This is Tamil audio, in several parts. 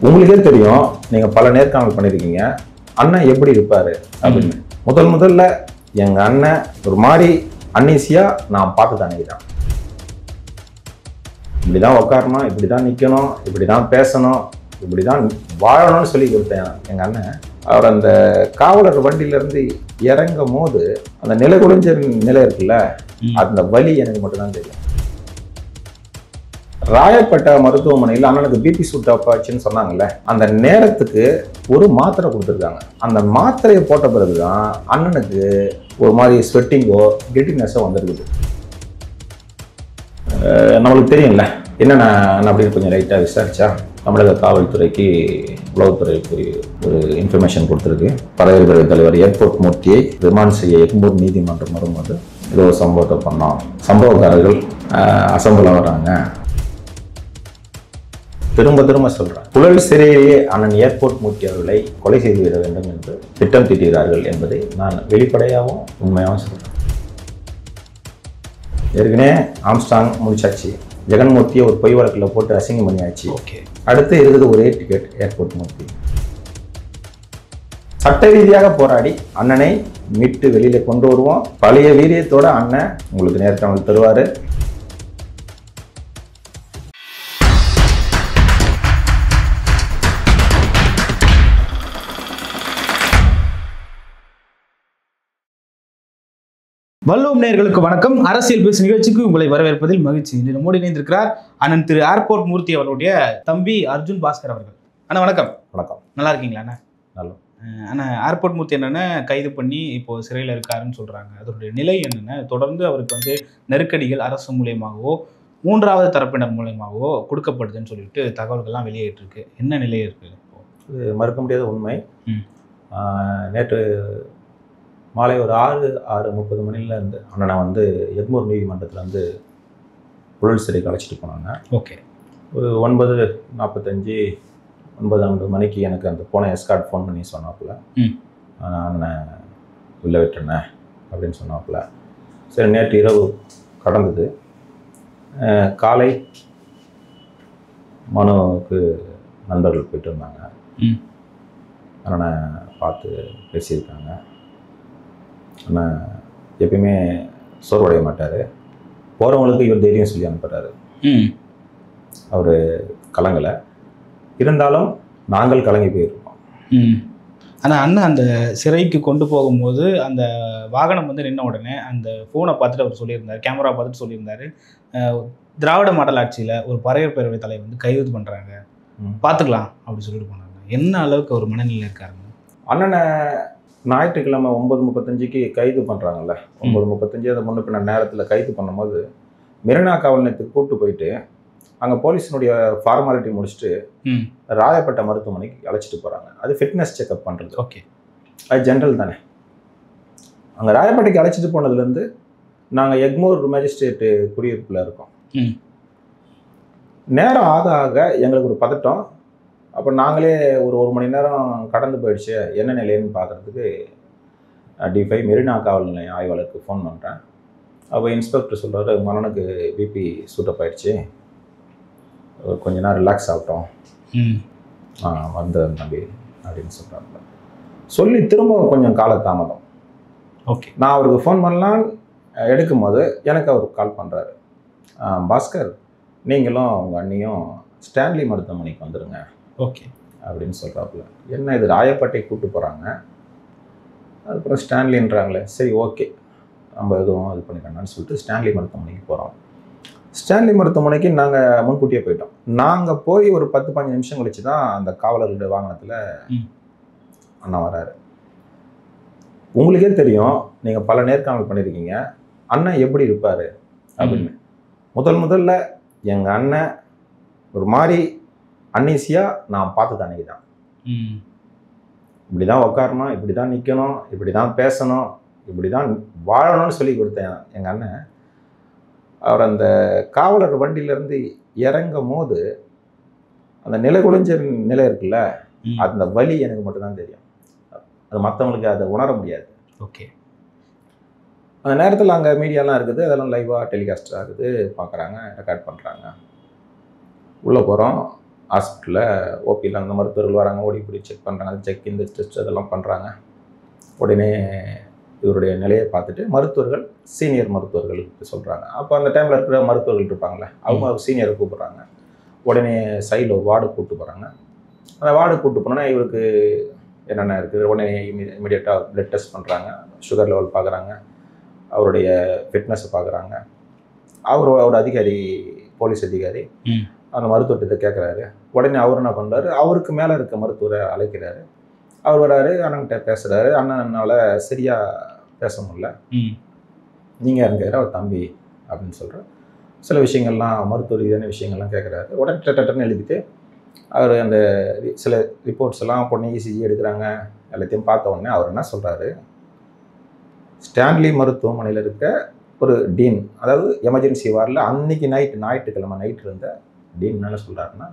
உங்களுக்கே தெரியும், நீங்க பல நேர்காணல் பண்ணிருக்கீங்க, அண்ணன் எப்படி இருப்பாரு அப்படின்னு. முதல்ல எங்க அண்ணன் ஒரு மாதிரி அன்னீசியா நான் பார்த்து தானேதான். இப்படிதான் உட்காரணும், இப்படிதான் நிக்கணும், இப்படிதான் பேசணும், இப்படிதான் வாழணும்னு சொல்லி கொடுத்தேன் எங்க அண்ணன். அவர் அந்த காவலர் வண்டியில இருந்து இறங்கும் போது அந்த நிலை குலைஞ்ச நிலை இருக்குல்ல, அந்த வலி எனக்கு மட்டும்தான் தெரியும். ராயப்பேட்டை மருத்துவமனையில் அண்ணனுக்கு பிபி சூட்டாப்பாச்சுன்னு சொன்னாங்கல்ல, அந்த நேரத்துக்கு ஒரு மாத்திரை கொடுத்துருக்காங்க. அந்த மாத்திரையை போட்ட பிறகுதான் அண்ணனுக்கு ஒரு மாதிரி ஸ்வெட்டிங்கோ கில்ட்டினஸோ வந்துருக்குது. நம்மளுக்கு தெரியும்ல என்னென்ன அப்படின்னு கொஞ்சம் லைட்டாக விசாரிச்சா தமிழக காவல்துறைக்கு உளவுத்துறைக்கு ஒரு இன்ஃபர்மேஷன் கொடுத்துருக்கு. படையல் தலைவர் ஏர்போர்ட் மூர்த்தியை ரிமாண்ட் செய்ய எக்மூர் நீதிமன்றம் வரும்போது ஏதோ சம்பவத்தை பண்ணோம், சம்பவக்காரர்கள் அசம்பிள் வராங்க. திரும்ப சொல்றேன், புழல் சிறையிலேயே அண்ணன் ஏர்போர்ட் மூர்த்தி அவர்களை கொலை செய்து விட வேண்டும் என்று திட்டம் தீட்டுகிறார்கள் என்பதை நான் வெளிப்படையாகவும் உண்மையாகவும் சொல்றேன். ஏற்கனவே ஆம்ஸ்டாங் முடிச்சாச்சு, ஜெகன்மூர்த்தியை ஒரு பொய் வழக்கில் போட்டு அசிங்கம் பண்ணியாச்சு. அடுத்து இருக்குது ஒரே டிக்கெட் ஏர்போர்ட் மூர்த்தி. சட்ட ரீதியாக போராடி அண்ணனை மீட்டு வெளியில கொண்டு வருவோம். பழைய வீரியத்தோட அண்ணன் உங்களுக்கு நேர்காணல் தருவாரு. வல்லூம் நேயர்களுக்கு வணக்கம். அரசியல் பேசு நிகழ்ச்சிக்கு உங்களை வரவேற்பதில் மகிழ்ச்சி. இன்று நம்மோடு இணைந்திருக்கிறார் அண்ணன் திரு ஏர்போர்ட் மூர்த்தி அவருடைய தம்பி அர்ஜுன் பாஸ்கர் அவர்கள். அண்ணா வணக்கம். வணக்கம். நல்லா இருக்கீங்களா அண்ணா? நல்லா. அண்ணா, ஏர்போர்ட் மூர்த்தி என்னென்ன கைது பண்ணி இப்போ சிறையில் இருக்காருன்னு சொல்றாங்க. அதனுடைய நிலை என்னென்ன? தொடர்ந்து அவருக்கு நெருக்கடிகள் அரசு மூலியமாகவோ மூன்றாவது தரப்பினர் மூலியமாகவோ கொடுக்கப்படுதுன்னு சொல்லிட்டு தகவல்கள்லாம் வெளியேற்று இருக்கு. என்ன நிலை இருக்கு? மறுக்க முடியாத உண்மை. நேற்று மாலை ஒரு 6:30 மணில இருந்து அண்ணனை எக்மூர் நீதிமன்றத்தில் புழல் சிறைக்கு அழைச்சிட்டு போனாங்க. ஓகே. ஒரு 9:45 9:50 மணிக்கு எனக்கு அந்த போன எஸ்கார்ட் ஃபோன் பண்ணி சொன்னாப்புல, அண்ணன் உள்ள விட்டுறேன் அப்படின்னு சொன்னாப்புல. சரி, நேற்று இரவு கடந்தது. காலை மனுவுக்கு நண்பர்கள் போயிட்டு இருந்தாங்க. அண்ணனை பார்த்து பேசியிருக்காங்க. ஆனால் எப்பயுமே சோர்வடைய மாட்டார். போகிறவங்களுக்கு இவர் தைரியம் சொல்லி அனுப்புகிறாரு. அவர் கலங்கலை, இருந்தாலும் நாங்கள் கலங்கி போயிருக்கோம். ஆனால் அண்ணன் அந்த சிறைக்கு கொண்டு போகும்போது அந்த வாகனம் நின்ன உடனே அந்த ஃபோனை பார்த்துட்டு அவர் சொல்லியிருந்தார், கேமரா பார்த்துட்டு சொல்லியிருந்தார், திராவிட மாடல் ஆட்சியில் ஒரு பறையர் பேரவை தலைவர் கைது பண்ணுறாங்க, பார்த்துக்கலாம் அப்படி சொல்லிட்டு போனாங்க. என்ன அளவுக்கு ஒரு மனநிலையில் இருக்காருங்க? அண்ணனை ஞாயிற்றுக்கிழமை 9:35 கைது பண்ணுறாங்கல்ல, 9:35 அதை முன்ன பின்ன நேரத்தில் கைது பண்ணும்போது மெரினா காவல் நிலையத்துக்கு கூப்பிட்டு போயிட்டு அங்கே போலீஸினுடைய ஃபார்மாலிட்டி முடிச்சுட்டு ராயப்பேட்டை மருத்துவமனைக்கு அழைச்சிட்டு போகிறாங்க. அது ஃபிட்னஸ் செக்அப் பண்ணுறது. ஓகே, அது ஜென்ரல் தானே. அங்கே ராயப்பேட்டைக்கு அழைச்சிட்டு போனதுலேருந்து நாங்கள் எக்மூர் மேஜிஸ்ட்ரேட்டு குடியிருப்பில் இருக்கோம். நேரம் ஆக ஆக எங்களுக்கு ஒரு பதட்டம். அப்போ நாங்களே ஒரு மணி நேரம் கடந்து போயிடுச்சு, என்ன நிலைன்னு பார்க்குறதுக்கு D5 மெரினா காவல் நிலையம் ஆய்வாளருக்கு ஃபோன் பண்ணுறேன். அப்போ இன்ஸ்பெக்டர் சொல்கிறாரு, மன்னனுக்கு பிபி சூட்டப் ஆயிடுச்சு, கொஞ்ச நேரம் ரிலாக்ஸ் ஆகட்டும், வந்தேன் தம்பி அப்படின்னு சொல்கிறாங்க. சொல்லி திரும்ப கொஞ்சம் காலதாமதம். ஓகே, நான் அவருக்கு ஃபோன் பண்ணலான்னு எடுக்கும்போது எனக்கு அவர் கால் பண்ணுறாரு, பாஸ்கர் நீங்களும் உங்கள் அண்ணியும் ஸ்டான்லி மருத்துவமனைக்கு வந்துடுங்க. ஓகே அப்படின்னு சொல்கிறாப்புல. என்ன இது ராயப்பேட்டை கூப்பிட்டு போகிறாங்க, அதுக்கப்புறம் ஸ்டான்லின்றாங்களே, சரி ஓகே நம்ம எதுவும் இது பண்ணிக்கணும்னு சொல்லிட்டு ஸ்டான்லி மருத்துவமனைக்கு போகிறோம். ஸ்டான்லி மருத்துவமனைக்கு நாங்கள் முன்கூட்டியே போயிட்டோம். நாங்கள் போய் ஒரு 10-15 நிமிஷம் கழிச்சு தான் அந்த காவலர்களுடைய வாகனத்தில் அண்ணா வராரு. உங்களுக்கே தெரியும், நீங்கள் பல நேர்காணல் பண்ணியிருக்கீங்க, அண்ணன் எப்படி இருப்பார் அப்படின்னு. முதல்ல எங்கள் அண்ணன் ஒரு மாதிரி அன்னீசியா நான் பார்த்து தானேதான். இப்படிதான் உட்காரணும், இப்படிதான் நிக்கணும், இப்படிதான் பேசணும், இப்படிதான் வாழணும்னு சொல்லி கொடுத்தேன் எங்க அண்ணன். அவர் அந்த காவலர் வண்டியில இருந்து இறங்கும் போது அந்த நிலை குலைஞ்ச நிலை இருக்குல்ல, அந்த வலி எனக்கு மட்டும்தான் தெரியும். அது மற்றவங்களுக்கு அதை உணர முடியாது. ஓகே. அந்த நேரத்தில் அங்கே மீடியாலாம் இருக்குது, அதெல்லாம் லைவாக டெலிகாஸ்ட் ஆகுது, பார்க்குறாங்க, ரெக்கார்ட் பண்ணுறாங்க. உள்ளே போகிறோம். ஹாஸ்பிட்டலில் ஓபியில் அந்த மருத்துவர்கள் வராங்க, ஓடி இப்படி செக் பண்ணுறாங்க, செக் இந்த டெஸ்ட் அதெல்லாம் பண்ணுறாங்க. உடனே இவருடைய நிலையை பார்த்துட்டு மருத்துவர்கள் சீனியர் மருத்துவர்களுக்கு சொல்கிறாங்க. அப்போ அந்த டைமில் இருக்கிற மருத்துவர்கள் இருப்பாங்களே, அவங்க சீனியரை கூப்பிட்றாங்க. உடனே சைடில் ஒரு வார்டு கூப்பிட்டு போகிறாங்க. அந்த வார்டு கூப்பிட்டு போனோன்னா இவருக்கு என்னென்ன இருக்குது, உடனே இமீடியட்டாக பிளட் டெஸ்ட் பண்ணுறாங்க, சுகர் லெவல் பார்க்குறாங்க, அவருடைய ஃபிட்னஸை பார்க்குறாங்க. அவரோட அதிகாரி, போலீஸ் அதிகாரி அந்த மருத்துவத்தை கேட்குறாரு. உடனே அவர் என்ன பண்ணுறாரு, அவருக்கு மேலே இருக்க மருத்துவரை அழைக்கிறாரு. அவர் வராரு, அண்ணன்கிட்ட பேசுகிறாரு. அண்ணனால் சரியாக பேச முடியல. நீங்கள் யாருங்கிற அவர் தம்பி அப்படின்னு சொல்கிறார். சில விஷயங்கள்லாம் மருத்துவ ரீதியான விஷயங்கள்லாம் கேட்குறாரு. உடனே டட்டுன்னு எழுதிட்டு அவர் அந்த சில ரிப்போர்ட்ஸ் எல்லாம் உடனே இசிஜி எடுக்கிறாங்க. எல்லாத்தையும் பார்த்த உடனே அவர் என்ன சொல்கிறாரு, ஸ்டான்லி மருத்துவமனையில் இருக்க ஒரு டீன், அதாவது எமர்ஜென்சி வார்டில் அன்னைக்கு ஞாயிற்றுக்கிழமை நைட்டு இருந்த டீன் என்ன சொல்கிறாருன்னா,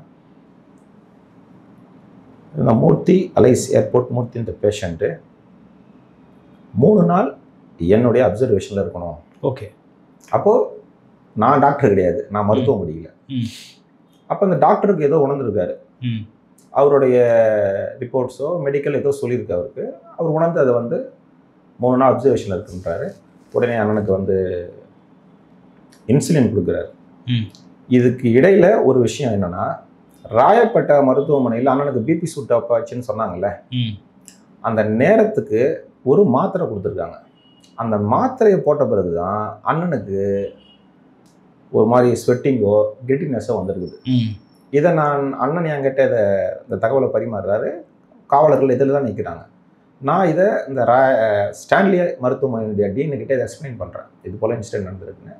இந்த மூர்த்தி அலைஸ் ஏர்போர்ட் மூர்த்தி இந்த பேஷண்ட்டு 3 நாள் என்னுடைய அப்சர்வேஷனில் இருக்கணும். ஓகே. அப்போது நான் டாக்டர் கிடையாது, நான் மருத்துவம் முடியல. அப்போ அந்த டாக்டருக்கு ஏதோ உணர்ந்துருக்காரு. அவருடைய ரிப்போர்ட்ஸோ மெடிக்கல் ஏதோ சொல்லியிருக்கு அவருக்கு. அவர் உணர்ந்து அதை 3 நாள் அப்சர்வேஷனில் இருக்குன்றாரு. உடனே அண்ணனுக்கு இன்சுலின் கொடுக்குறாரு. இதுக்கு இடையில் ஒரு விஷயம் என்னென்னா, ராயப்பேட்டை மருத்துவமனையில் அண்ணனுக்கு பிபி சூட் அப் ஆச்சுன்னு சொன்னாங்கல்ல, அந்த நேரத்துக்கு ஒரு மாத்திரை கொடுத்துருக்காங்க. அந்த மாத்திரையை போட்ட பிறகு தான் அண்ணனுக்கு ஒரு மாதிரி ஸ்வெட்டிங்கோ கெட்டினஸோ வந்திருக்குது. இதை அண்ணன் என்கிட்ட இந்த தகவலை பரிமாறுறாரு. காவலர்கள் இதில் தான் நிற்கிறாங்க. நான் இதை இந்த ஸ்டான்லி மருத்துவமனையுடைய டீனுக்கிட்ட இதை எக்ஸ்பிளைன் பண்ணுறேன், இது போல் இன்சிடென்ட் நடந்திருக்குன்னு.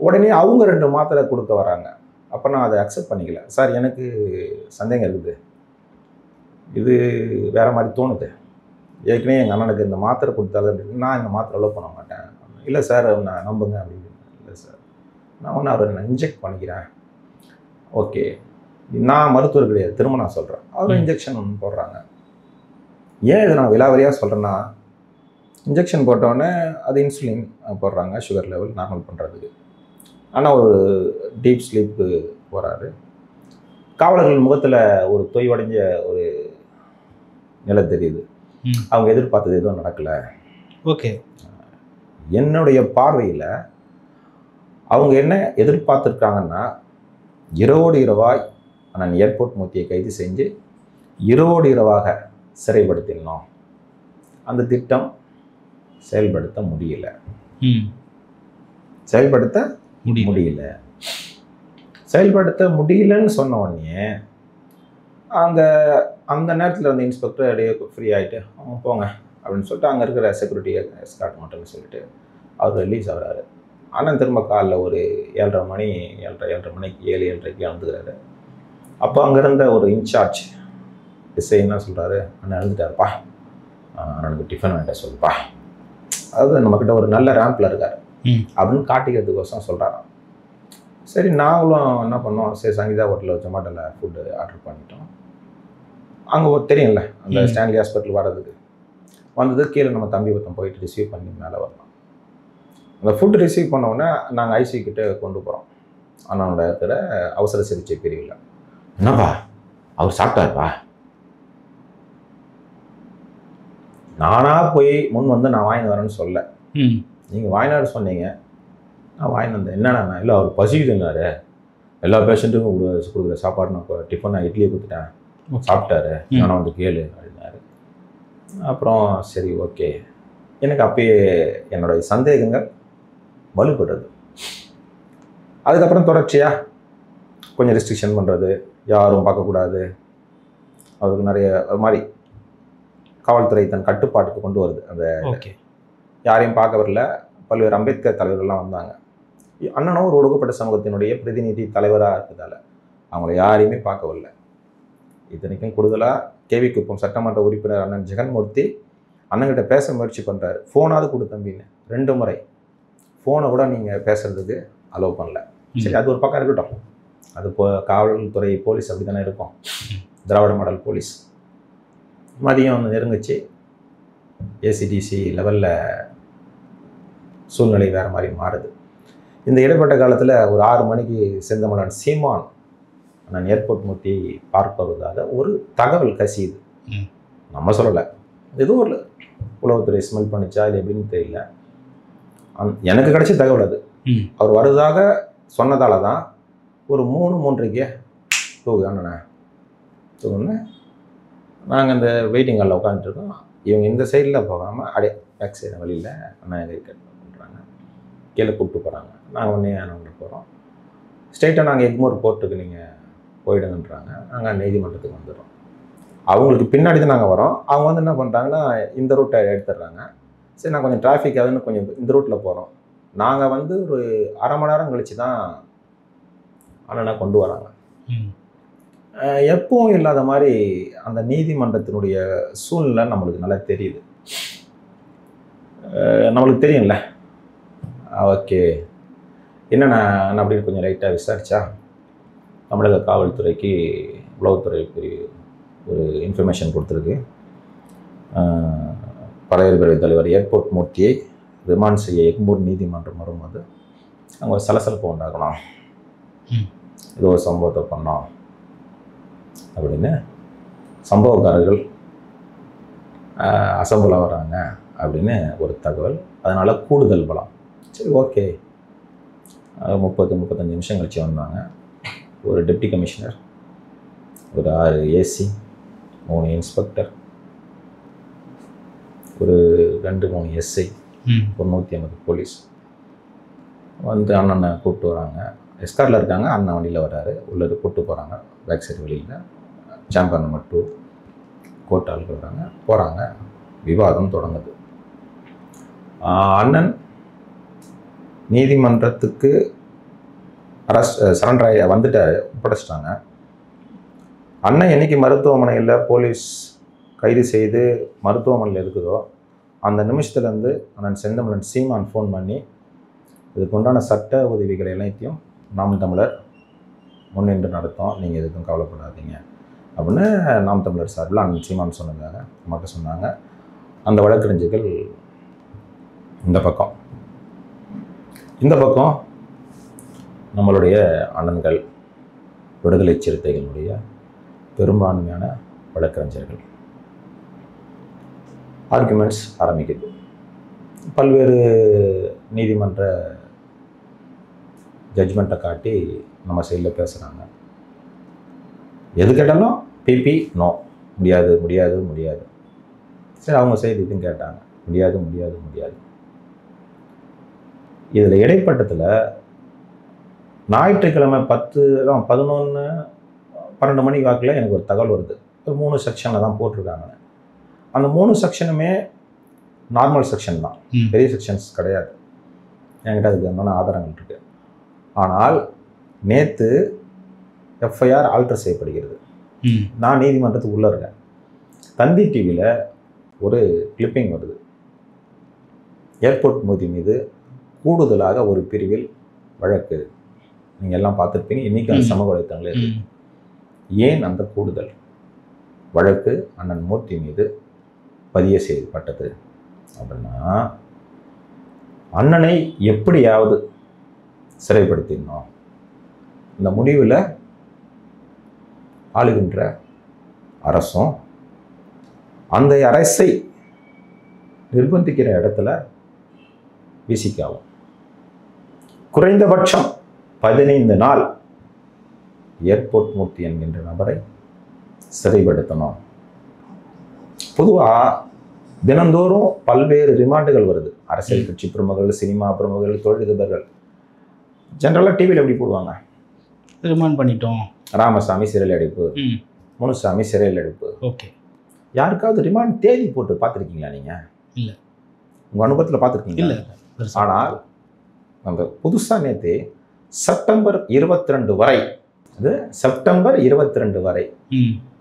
உடனே அவங்க 2 மாத்திரை கொடுக்க வராங்க. அப்போ நான் அதை அக்செப்ட் பண்ணிக்கல. சார், எனக்கு சந்தேகம் இருக்குது, இது வேறு மாதிரி தோணுது. ஏற்கனவே எங்கள் அண்ணனுக்கு இந்த மாத்திரை கொடுத்தாலும் அப்படின்னு நான் இந்த மாத்திரை அலோவ் பண்ண மாட்டேன். இல்லை சார், நான் நம்புங்க அப்படின்னு. இல்லை சார், நான் அவரை இன்ஜெக்ட் பண்ணிக்கிறேன். ஓகே, நான் மருத்துவர் கிடையாது, திரும்ப நான் சொல்கிறேன். அவர் இன்ஜெக்ஷன் போடுறாங்க. ஏன் இதை நான் விலாவரியாக சொல்கிறேன்னா, இன்ஜெக்ஷன் போட்டோடனே அது இன்சுலின் போடுறாங்க, சுகர் லெவல் நார்மல் பண்ணுறதுக்கு. ஆனால் ஒரு டீப் ஸ்லீப்பு போகிறாரு. காவலர்கள் முகத்தில் ஒரு தொய்வடைஞ்ச ஒரு நிலை தெரியுது. அவங்க எதிர்பார்த்தது எதுவும் நடக்கலை. ஓகே. என்னுடைய பார்வையில் அவங்க என்ன எதிர்பார்த்துருக்காங்கன்னா, இரவோடு இரவாய் நான் ஏர்போர்ட் மூர்த்தியை கைது செஞ்சு இரவோடு இரவாக சிறைப்படுத்தினோம். அந்த திட்டம் செயல்படுத்த முடியல. செயல்படுத்த முடியலன்னு சொன்ன உடனே அந்த நேரத்தில் இன்ஸ்பெக்டர் அப்படியே ஃப்ரீ ஆகிட்டு போங்க அப்படின்னு சொல்லிட்டு அங்கே இருக்கிற செக்யூரிட்டி எஸ்கார்ட் மட்டும்னு சொல்லிட்டு அவர் ரிலீஸ் ஆகிறாரு. ஆனால் திரும்ப காலைல ஒரு 7:30 மணி 7:30 மணிக்கு 7:30க்கு எழுந்துக்கிறாரு. அப்போ அங்கே இருந்த ஒரு இன்சார்ஜ் எஸ்ஐ என்ன சொல்கிறாரு, அண்ணன் எழுந்துட்டாருப்பா, அண்ணனுக்கு டிஃபன் வேண்ட சொல்லுப்பா. அதாவது நம்மக்கிட்ட ஒரு நல்ல ரேம்பில் இருக்கார் அப்படின்னு காட்டிக்கிறதுக்கோசம் சொல்கிறாராம். சரி, நாங்களும் என்ன பண்ணோம், சரி சங்கீதா ஹோட்டலில் ஜொமேட்டோவில் ஃபுட்டு ஆர்டர் பண்ணிட்டோம். அங்கே தெரியும்ல, அந்த ஸ்டான்லி ஹாஸ்பிட்டல் வர்றதுக்கு வந்தது கீழே நம்ம தம்பி ஒருத்தன் போயிட்டு ரிசீவ் பண்ணி மேலே வரலாம். அந்த ஃபுட்டு ரிசீவ் பண்ணோடனே நாங்கள் ஐசி கிட்டே கொண்டு போகிறோம். அண்ணனோட இருக்கிற அவசர சிகிச்சை பிரிவில். என்னப்பா அவர் சாப்பிட்டாருப்பா? நானாக போய் முன் நான் வாங்கிட்டு வரேன்னு சொல்ல, நீங்கள் வாங்கினாரு சொன்னீங்க, நான் வாங்கிட்டு வந்தேன். என்னண்ணா? இல்லை, அவர் பசிக்குதுன்னாரு, எல்லா பேஷண்ட்டுக்கும் கொடுக்குற சாப்பாடு நான் டிஃபன் நான் இட்லியை கொடுத்துட்டேன், சாப்பிட்டாரு, நான் கேளு அப்படின்னாரு. அப்புறம் சரி ஓகே, எனக்கு அப்பயே என்னுடைய சந்தேகங்கள் வலுப்படுறது. அதுக்கப்புறம் தொடர்ச்சியாக கொஞ்சம் ரெஸ்ட்ரிக்ஷன் பண்ணுறது, யாரும் பார்க்கக்கூடாது, அவருக்கு நிறைய மாதிரி காவல்துறை தன் கட்டுப்பாட்டுக்கு கொண்டு வருது. அந்த யாரையும் பார்க்க வரல. பல்வேறு அம்பேத்கர் தலைவர்கள்லாம் வந்தாங்க. அண்ணனும் ஒரு ஒடுக்கப்பட்ட சமூகத்தினுடைய பிரதிநிதி தலைவராக இருக்கிறதால அவங்கள யாரையுமே பார்க்க வரல. இத்தனைக்கும் கூடுதலாக கேவி குப்பம் சட்டமன்ற உறுப்பினர் அண்ணன் ஜெகன்மூர்த்தி அண்ணன்கிட்ட பேச முயற்சி பண்ணுறாரு. ஃபோனாவது கொடு தம்பின்னு 2 முறை. ஃபோனை கூட நீங்கள் பேசுகிறதுக்கு அலோவ் பண்ணல. சரி, அது ஒரு பக்கம் இருக்கட்டும். அது காவல்துறை போலீஸ் அப்படி தானே இருக்கும், திராவிட மாடல் போலீஸ். மதியம் நெருங்கிச்சு, ஏசிடிசி லெவலில் சூழ்நிலை வேறு மாதிரி மாறுது. இந்த இடைப்பட்ட காலத்தில் ஒரு 6 மணிக்கு செந்தமலன் சீமான் நான் ஏர்போர்ட் மூர்த்தியை பார்ப்பதாக ஒரு தகவல் கசியுது. நம்ம சொல்லலை, ஏதோ ஒரு உளவுத்துறை ஸ்மெல் பண்ணிச்சா இது எப்படின்னு தெரியல. எனக்கு கிடைச்ச தகவல் அது. அவர் வருவதாக சொன்னதால தான் ஒரு 3:30க்கே அண்ணனை தூங்குன்னு நாங்கள் இந்த வெயிட்டிங் ஹாலில் உட்காந்துருக்கோம். இவங்க இந்த சைடில் போகாமல் அப்படியே பேக் சைடு வழியில் அண்ணா எங்கே பண்ணுறாங்க, கீழே கூப்பிட்டு போகிறாங்க. நாங்கள் உடனே அண்ணன் போகிறோம். ஸ்ட்ரெயிட்டாக நாங்கள் எக்மோர் போர்ட்டுக்கு நீங்கள் போயிடுங்கன்றாங்க. நாங்கள் நீதிமன்றத்துக்கு வந்துடுறோம். அவங்களுக்கு பின்னாடி தான் நாங்கள் வரோம். அவங்க வந்து என்ன பண்ணுறாங்கன்னா இந்த ரூட்டை எடுத்துடுறாங்க. சரி, நான் கொஞ்சம் டிராஃபிக் ஆகுதுன்னு கொஞ்சம் இந்த ரூட்டில் போகிறோம். நாங்கள் வந்து ஒரு அரை மணி நேரம் கழித்து தான் அண்ணனை கொண்டு வராங்க. எப்பவும் இல்லாத மாதிரி அந்த நீதிமன்றத்தினுடைய சூழ்நிலை நம்மளுக்கு நல்லா தெரியுது. நம்மளுக்கு தெரியும்ல, ஓகே என்னென்ன அப்படின்னு கொஞ்சம் லைட்டாக விசாரித்தா தமிழக காவல்துறைக்கு உளவுத்துறைக்கு ஒரு இன்ஃபர்மேஷன் கொடுத்துருக்கு. பறையர் பிரிவு தலைவர் ஏர்போர்ட் மூர்த்தியை ரிமாண்ட் செய்ய எக்மோர் நீதிமன்றம் வரும்போது அவங்க சலசலப்பு உண்டாகணும், ஏதோ ஒரு சம்பவத்தை பண்ணோம் அப்படின்னு சம்பவக்காரர்கள் அசம்பலாக வராங்க அப்படின்னு ஒரு தகவல். அதனால் கூடுதல் பலம். சரி, ஓகே. 30-35 நிமிஷம் கழிச்சு வந்தாங்க. ஒரு டெப்டி கமிஷனர், ஒரு 6 ஏசி, 3 இன்ஸ்பெக்டர், ஒரு 2-3 எஸ்ஐ, ஒரு 150 போலீஸ் வந்து அண்ணனை கூப்பிட்டு வராங்க. எஸ்கார்டில் இருக்காங்க. அண்ணன் வண்டியில் வர்றாரு. உள்ளது கூப்பிட்டு போகிறாங்க. பேக் சைடு வழியில் சேம்பர் நம்பர் 2 கோர்ட் ஆளுக்கு வராங்க. போகிறாங்க. விவாதம் தொடங்குது. அண்ணன் நீதிமன்றத்துக்கு சரண்டர் ஆகி வந்துட்டார், ஒப்படைச்சிட்டாங்க. அண்ணன் என்னைக்கு மருத்துவமனையில் போலீஸ் கைது செய்து மருத்துவமனையில் இருக்குதோ அந்த நிமிஷத்துலேருந்து அண்ணன் செந்தமிழன் சீமான் ஃபோன் பண்ணி இதுக்கு உண்டான சட்ட உதவிகளை எல்லாத்தையும் நாம் தமிழர் முன்னின்று நடத்தோம், நீங்கள் எதுக்கும் கவலைப்படாதீங்க அப்படின்னு நாம் தமிழர் சார்பில் அண்ணன் சீமான் சொன்னதாக நமக்கு சொன்னாங்க. அந்த வழக்கறிஞர்கள் இந்த பக்கம் நம்மளுடைய அண்ணன்கள் விடுதலை சிறுத்தைகளுடைய பெரும்பான்மையான வழக்கறிஞர்கள். ஆர்குமெண்ட்ஸ் ஆரம்பிக்குது. பல்வேறு நீதிமன்ற ஜட்ஜ்மெண்ட்டை காட்டி நம்ம சைடில் பேசுகிறாங்க. எது கேட்டாலும் பிபி நோ, முடியாது முடியாது முடியாது. சரி, அவங்க சைடு இதுன்னு கேட்டாங்க, முடியாது முடியாது முடியாது. இதில் இடைப்பட்டத்தில் ஞாயிற்றுக்கிழமை 11-12 மணி வாக்கில் எனக்கு ஒரு தகவல் வருது. 3 செக்ஷனில் தான் போட்டிருக்காங்க. அந்த 3 செக்ஷனுமே நார்மல் செக்ஷன் தான், பெரிய செக்ஷன்ஸ் கிடையாது. என்கிட்ட அதுக்கு என்னென்ன ஆதாரங்கள் இருக்குது. ஆனால் நேற்று எஃப்ஐஆர் ஆல்டர் செய்யப்படுகிறது. நான் நீதிமன்றத்துக்கு உள்ளே இருக்கேன். தந்தி டிவியில் ஒரு கிளிப்பிங் வருது. ஏர்போர்ட் மூர்த்தி மீது கூடுதலாக ஒரு பிரிவில் வழக்கு, நீங்கள் எல்லாம் பார்த்துருப்பீங்க. இன்றைக்கி அந்த சமூக வலைத்தளங்களே ஏன் அந்த கூடுதல் வழக்கு அண்ணன் மூர்த்தி மீது பதிவு செய்யப்பட்டது அப்படின்னா, அண்ணனை எப்படியாவது சிறைப்படுத்தினோம். இந்த முடிவில் ஆளுகின்ற அரசும் அந்த அரசை நிர்பந்திக்கிற இடத்துல விசிக்காவும் குறைந்தபட்சம் 15 நாள் ஏர்போர்ட் மூர்த்தி என்கின்ற நபரை சிறைப்படுத்தணும். பொதுவாக தினந்தோறும் பல்வேறு ரிமாண்டுகள் வருது. அரசியல் கட்சி பிரமுகர்கள், சினிமா பிரமுகர்கள், தொழிலதிபர்கள் ஜென்ரலாக டிவியில் எப்படி போடுவாங்க, ரிமாண்ட் பண்ணிட்டோம், ராமசாமி சிறையில் அடைப்பு, முனுசாமி சிறையில் அடைப்பு. ஓகே, யாருக்காவது ரிமாண்ட் தேதி போட்டு பார்த்துருக்கீங்களா நீங்கள்? இல்லை. உங்கள் அனுபவத்தில் பார்த்துருக்கீங்க? இல்லை. ஆனால் அந்த புதுசாக நேற்று செப்டம்பர் 22 வரை, அது செப்டம்பர் 22 வரை.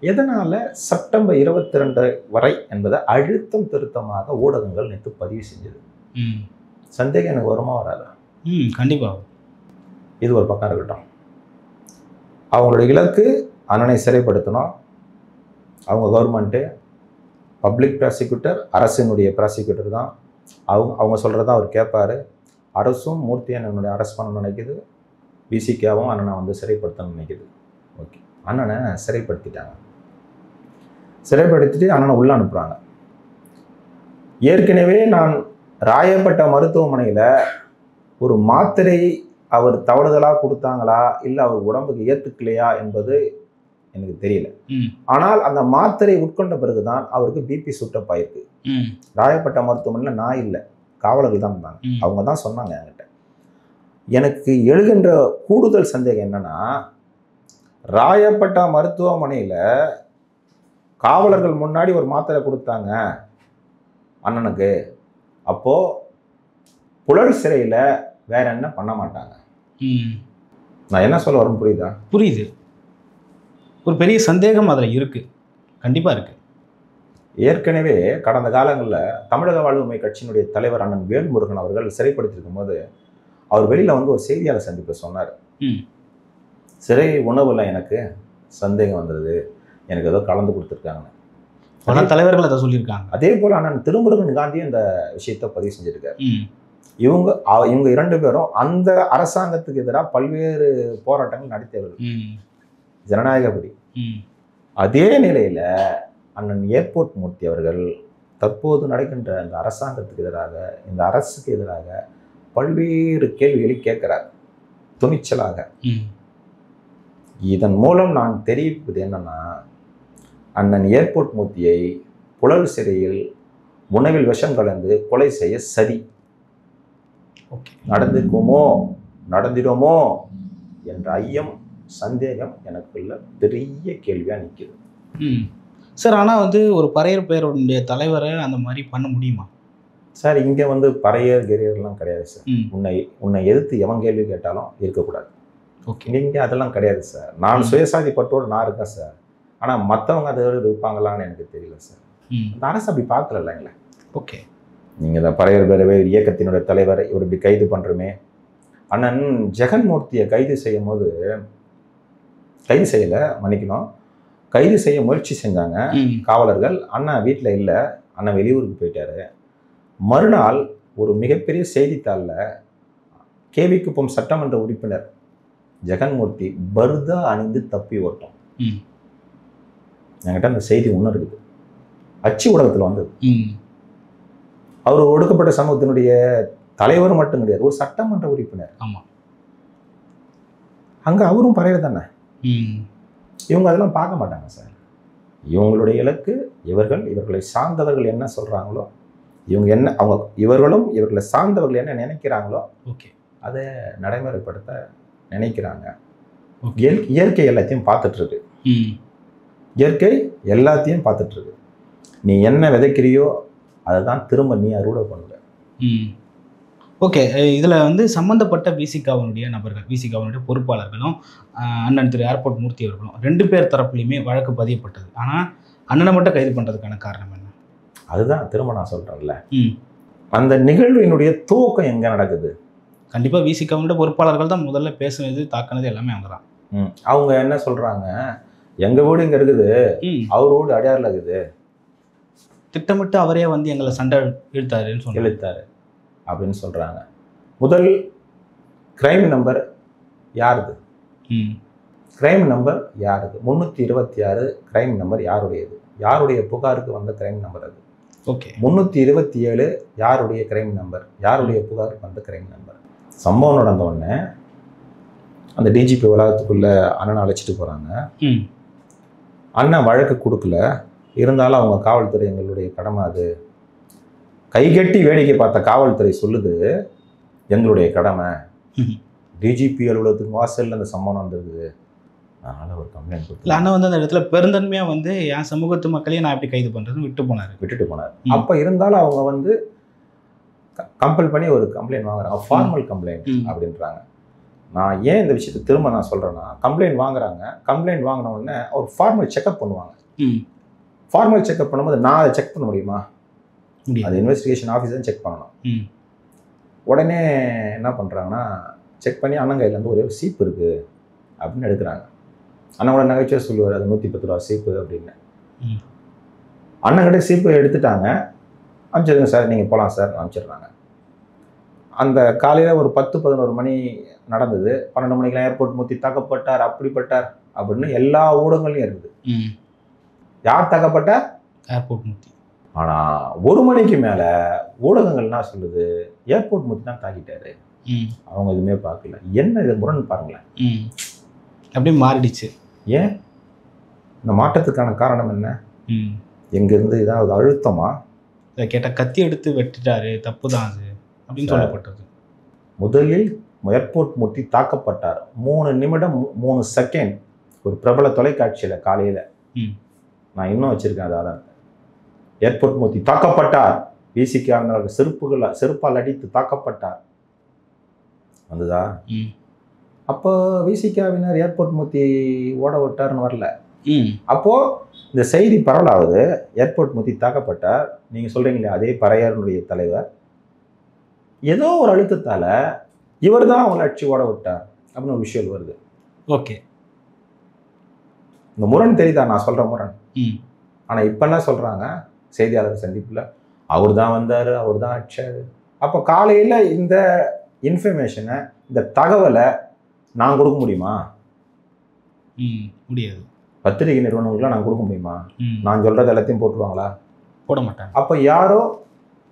எதனால் செப்டம்பர் 22 வரை என்பதை அழுத்தம் திருத்தமாக ஊடகங்கள் நேற்று பதிவு செஞ்சது. சந்தேகம் எனக்கு வருமா வராதா? கண்டிப்பாக. இது ஒரு பக்கம் இருக்கட்டும். அவங்களுடைய இலக்கு அண்ணனை சிறைப்படுத்தணும். அவங்க கவர்மெண்ட்டு பப்ளிக் ப்ராசிக்யூட்டர், அரசினுடைய ப்ராசிக்யூட்டர் தான். அவங்க சொல்கிறத அவர் கேட்பார். அரசும் மூர்த்தி அண்ணனுடைய அரெஸ்ட் பண்ண நினைக்குது, பிசிகாவும் அண்ணனை வந்து சிறைப்படுத்தணும்னு நினைக்குது. ஓகே, அண்ணனை சிறைப்படுத்திட்டாங்க. சிறைப்படுத்திட்டு அண்ணனை உள்ள அனுப்புகிறாங்க. ஏற்கனவே நான் ராயப்பட்ட மருத்துவமனையில் ஒரு மாத்திரை அவர் தவறுதலாக கொடுத்தாங்களா இல்லை அவர் உடம்புக்கு ஏற்றுக்கலையா என்பது எனக்கு தெரியல. ஆனால் அந்த மாத்திரை உட்கொண்ட பிறகுதான் அவருக்கு பிபி சுட்டப் ஆயிருக்கு. ராயப்பட்ட மருத்துவமனையில் நான் இல்லை, காவலர்கள் தான் இருந்தாங்க. அவங்க தான் சொன்னாங்க என்கிட்ட. எனக்கு எழுகின்ற கூடுதல் சந்தேகம் என்னன்னா, ராயப்பட்ட மருத்துவமனையில் காவலர்கள் முன்னாடி ஒரு மாத்திரை கொடுத்தாங்க அண்ணனுக்கு, அப்போ புழல் சிறையில் வேற என்ன பண்ண மாட்டாங்க? நான் என்ன சொல்ல வரேன்னு புரியுதா? புரியுது. ஒரு பெரிய சந்தேகம் அதில் இருக்கு, கண்டிப்பாக இருக்கு. ஏற்கனவே கடந்த காலங்களில் தமிழக வாழ்வுரிமை கட்சியினுடைய தலைவர் அண்ணன் வேல்முருகன் அவர்கள் சிறைப்படுத்திருக்கும் போது அவர் வெளியில் வந்து ஒரு செய்தியாளர் சந்திப்பை சொன்னார். சிறை உணவுல எனக்கு சந்தேகம் வந்தது, எனக்கு ஏதோ கலந்து கொடுத்துருக்காங்க. பல தலைவர்கள் அதை சொல்லியிருக்காங்க. அதே போல் அண்ணன் திருமுருகன் காந்தியும் இந்த விஷயத்தை பதிவு செஞ்சிருக்காரு. இவங்க 2 பேரும் அந்த அரசாங்கத்துக்கு எதிராக பல்வேறு போராட்டங்கள் நடத்தியவர்கள், ஜனநாயகப்படி. அதே நிலையில அண்ணன் ஏர்போர்ட் மூர்த்தி அவர்கள் தற்போது நடக்கின்ற இந்த அரசாங்கத்துக்கு எதிராக, இந்த அரசுக்கு எதிராக பல்வேறு கேள்விகளை கேட்கிறார் துணிச்சலாக. இதன் மூலம் நான் தெரிவிப்பது என்னன்னா, அண்ணன் ஏர்போர்ட் மூர்த்தியை புழல் சிறையில் உணவில் விஷம் கலந்து கொலை செய்ய சதி நடந்திருக்குமோ நடந்திடுமோ என்ற ஐயம், சந்தேகம் எனக்குள்ள பெரிய கேள்வியாக நிற்குது. சார், ஆனால் வந்து ஒரு பறையர் பேருடைய தலைவரை அந்த மாதிரி பண்ண முடியுமா சார்? இங்கே வந்து பறையர் கெரியர்லாம் கிடையாது சார். உன்னை எதிர்த்து எவன் கேள்வி கேட்டாலும் இருக்கக்கூடாது. இங்கே அதெல்லாம் கிடையாது சார். நான் சுயசாதி பட்டோடு நான் இருக்கேன் சார். ஆனால் மற்றவங்க அதை இருப்பாங்களான்னு எனக்கு தெரியல சார். அந்த அரசு அப்படி பார்க்கல இல்லைங்களே. ஓகே, நீங்கள் இந்த பறையர் பேரவை இயக்கத்தினுடைய தலைவர் இவர் இப்படி கைது பண்ணுறோமே. அண்ணன் ஜெகன்மூர்த்தியை கைது செய்யும் போது, கைது செய்யலை, மன்னிக்கணும், கைது செய்ய முயற்சி செஞ்சாங்க காவலர்கள். அண்ணன் வீட்டில் இல்லை, அண்ணன் வெளியூருக்கு போயிட்டாரு. மறுநாள் ஒரு மிகப்பெரிய செய்தித்தாளில் கேவி குப்பம் சட்டமன்ற உறுப்பினர் ஜெகன்மூர்த்தி பர்தா அணிந்து தப்பி ஓட்டம். என்கிட்ட அந்த செய்தி ஒன்று இருக்குது, அச்சு ஊடகத்தில் வந்தது. அவர் ஒடுக்கப்பட்ட சமூகத்தினுடைய தலைவர் மட்டும் கிடையாது, ஒரு சட்டமன்ற உறுப்பினர். அங்கே அவரும் பறையர் தானே. இவங்க அதெல்லாம் பார்க்க மாட்டாங்க சார். இவங்களுடைய இலக்கு இவர்களை சார்ந்தவர்கள் என்ன சொல்கிறாங்களோ, இவங்க என்ன, இவர்களும் இவர்களை சார்ந்தவர்கள் என்ன நினைக்கிறாங்களோ அதை நடைமுறைப்படுத்த நினைக்கிறாங்க. இயற்கை எல்லாத்தையும் பார்த்துட்ருக்கு. இயற்கை எல்லாத்தையும் பார்த்துட்ருக்கு. நீ என்ன விதைக்கிறியோ அதை தான் திரும்ப நீ அறுவடை பண்ணுற. ஓகே, இதில் வந்து சம்மந்தப்பட்ட விசிகாவினுடைய நபர்கள், விசிகாவினுடைய பொறுப்பாளர்களும் அண்ணன் திரு ஏர்போர்ட் மூர்த்தி அவர்களும் 2 பேர் தரப்புலையுமே வழக்கு பதியப்பட்டது. ஆனால் அண்ணனை மட்டும் கைது பண்ணுறதுக்கான காரணம் என்ன? அதுதான் திரும்ப நான் சொல்கிறேன்ல, அந்த நிகழ்வினுடைய துவக்கம் எங்கே நடக்குது? கண்டிப்பாக விசிகாவினுடைய பொறுப்பாளர்கள் தான் முதல்ல பேசுனது, தாக்குனது எல்லாமே அவங்க தான். அவங்க என்ன சொல்கிறாங்க, எங்கள் வீடு இங்கே இருக்குது, அவர் வீடு அடையாறில் இருக்குது, திட்டமிட்டு அவரே வந்து எங்களை சண்டை இழுத்தாரு அப்படின்னு சொல்கிறாங்க. முதல் கிரைம் நம்பர் யாருது? கிரைம் நம்பர் யாருது? 326 கிரைம் நம்பர் யாருடையது? யாருடைய புகாருக்கு வந்த கிரைம் நம்பர் அது? ஓகே. 327 யாருடைய கிரைம் நம்பர்? யாருடைய புகாருக்கு வந்த கிரைம் நம்பர்? சம்பவம் நடந்த உடனே அந்த டிஜிபி வளாகத்துக்குள்ளே அண்ணனை அழைச்சிட்டு போகிறாங்க. அண்ணன் வழக்கு கொடுக்கல, இருந்தாலும் அவங்க காவல்துறை எங்களுடைய கடமை, அது கைகட்டி வேடிக்கை பார்த்த காவல்துறை சொல்லுது எங்களுடைய கடமை, டிஜிபி அலுவலகத்துக்கு வாசலில் அந்த சம்பவம் வந்திருக்குது, அதனால் ஒரு கம்ப்ளைண்ட் கொடுத்து அண்ணன் வந்து அந்த இடத்துல பெருந்தன்மையாக வந்து என் சமூகத்து மக்களையும் நான் எப்படி கைது பண்ணுறதுன்னு விட்டுட்டு போனார். அப்போ இருந்தாலும் அவங்க வந்து கம்பல் பண்ணி ஒரு கம்ப்ளைண்ட் வாங்குறாங்க, ஃபார்மல் கம்ப்ளைண்ட் அப்படின்றாங்க. நான் ஏன் இந்த விஷயத்தை திரும்ப நான் சொல்கிறேன்னா, கம்ப்ளைண்ட் வாங்குறாங்க, கம்ப்ளைண்ட் வாங்கின உடனே ஒரு ஃபார்மல் செக்அப் பண்ணுவாங்க. ஃபார்மல் செக்அப் பண்ணும்போது நான் அதை செக் பண்ண முடியுமா? அது இன்வெஸ்டிகேஷன் ஆஃபீஸர் செக் பண்ணணும். உடனே என்ன பண்ணுறாங்கன்னா, செக் பண்ணி அண்ணன் கையிலேருந்து ஒரே ஒரு சீப்பு இருக்குது அப்படின்னு எடுக்கிறாங்க. அண்ணன் கூட நகைச்சுவை சொல்லுவார், அது 110 ரூபா சீப்பு அப்படின்னு. அண்ணன்கிட்ட சீப்பு எடுத்துட்டாங்க, அனுப்பிச்சிடுங்க சார், நீங்கள் போகலாம் சார் அனுப்பிச்சிடுறாங்க. அந்த காலையில் ஒரு 10-11 மணி நடந்தது. 12 மணிக்கெலாம் ஏர்போர்ட் மூர்த்தி தாக்கப்பட்டார், அப்படிப்பட்டார் அப்படின்னு எல்லா ஊடகங்களையும் இருக்குது. ம். யார் தாக்கப்பட்ட? ஏர்போர்ட் மூர்த்தி. ஆனால் 1 மணிக்கு மேலே ஊடகங்கள் என்ன சொல்லுது, ஏர்போர்ட் மூர்த்தி தான் தாக்கிட்டாரு. ம். அவங்க எதுவுமே பார்க்கல. என்ன இது முரண் பாருங்களேன். ம். அப்படியே மாறிடுச்சு. ஏன் இந்த மாற்றத்துக்கான காரணம் என்ன? ம். எங்கேருந்து ஏதாவது அழுத்தமா? இதை கேட்டால் கத்தி எடுத்து வெட்டிட்டாரு, தப்பு தான் அது அப்படின்னு சொல்லப்பட்டது. முதலில் ஏர்போர்ட் மூர்த்தி தாக்கப்பட்டார். 3 நிமிடம் 3 செகண்ட் ஒரு பிரபல தொலைக்காட்சியில் காலையில் ம். நான் இன்னும் வச்சிருக்கேன். அதான் ஏர்போர்ட் மூர்த்தி தாக்கப்பட்டார், விசிகாவினர் செருப்பால் அடித்து தாக்கப்பட்டார் வந்துதா? ம். அப்போ விசிகாவினர் ஏர்போர்ட் மூர்த்தி ஓட விட்டார்னு வரல. ம். அப்போ இந்த செய்தி பரவலாவது ஏர்போர்ட் மூர்த்தி தாக்கப்பட்டார். நீங்க சொல்றீங்களே அதே பறையருடைய தலைவர் ஏதோ ஒரு அழுத்தத்தால இவர் தான் அவங்களை அடிச்சு ஓட விட்டார் அப்படின்னு ஒரு விஷயம் வருது. ஓகே. இந்த முரண் தெரியுதா? நான் சொல்ற முரண். ம். ஆனா இப்ப என்ன சொல்றாங்க செய்தியாளர் சந்திப்புல, அவர் தான் வந்தாரு, அவர் தான் அடிச்சாரு. அப்போ காலையில இந்த இன்ஃபர்மேஷனை, இந்த தகவலை நான் கொடுக்க முடியுமா? முடியாது. பத்திரிகை நிறுவனங்களுக்குலாம் நான் கொடுக்க முடியுமா? ம். நான் சொல்றது எல்லாத்தையும் போட்டுருவாங்களா? போட மாட்டாங்க. அப்போ யாரோ